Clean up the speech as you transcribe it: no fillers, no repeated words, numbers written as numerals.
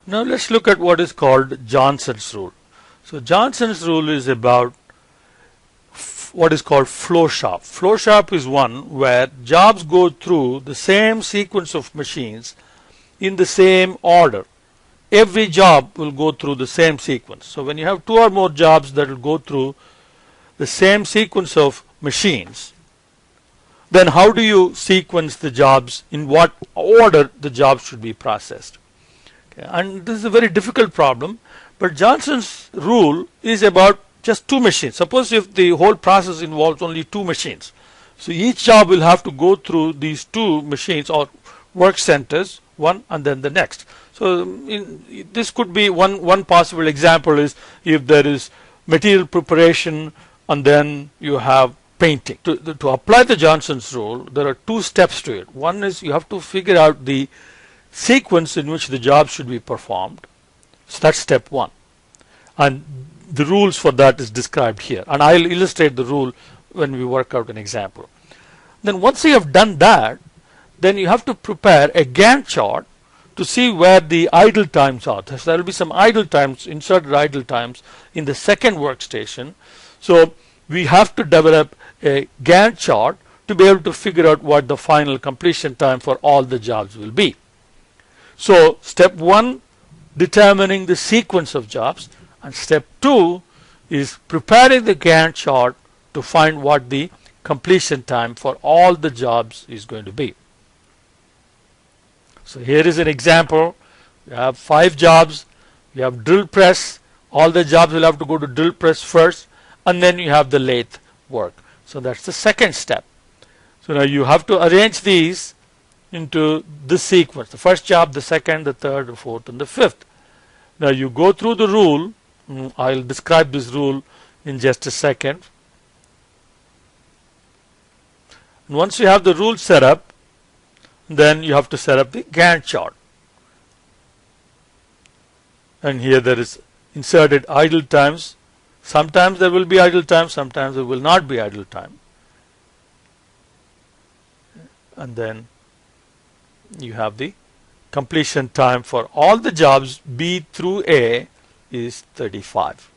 Now let's look at what is called Johnson's rule. So Johnson's rule is about what is called flow sharp. Flow sharp is one where jobs go through the same sequence of machines in the same order. Every job will go through the same sequence. So when you have two or more jobs that will go through the same sequence of machines, then how do you sequence the jobs, in what order the jobs should be processed? Okay. And this is a very difficult problem, but Johnson's rule is about just two machines. Suppose if the whole process involves only two machines, so each job will have to go through these two machines or work centers, one and then the next. So this could be one possible example is if there is material preparation and then you have painting. To apply the Johnson's rule, there are two steps to it. One is you have to figure out the sequence in which the job should be performed. So that's step one. And the rules for that is described here. And I'll illustrate the rule when we work out an example. Then once you have done that, then you have to prepare a Gantt chart to see where the idle times are. So there will be some idle times, inserted idle times in the second workstation. So we have to develop a Gantt chart to be able to figure out what the final completion time for all the jobs will be. So step one, determining the sequence of jobs, and step two is preparing the Gantt chart to find what the completion time for all the jobs is going to be. So here is an example. We have 5 jobs. We have drill press. All the jobs will have to go to drill press first, and then you have the lathe work. So that's the second step. So now you have to arrange these into this sequence. The first job, the second, the third, the fourth, and the fifth. Now you go through the rule. I'll describe this rule in just a second. And once you have the rule set up, then you have to set up the Gantt chart. And here there is inserted idle times. Sometimes there will be idle time, sometimes there will not be idle time. And then you have the completion time for all the jobs B through A is 35.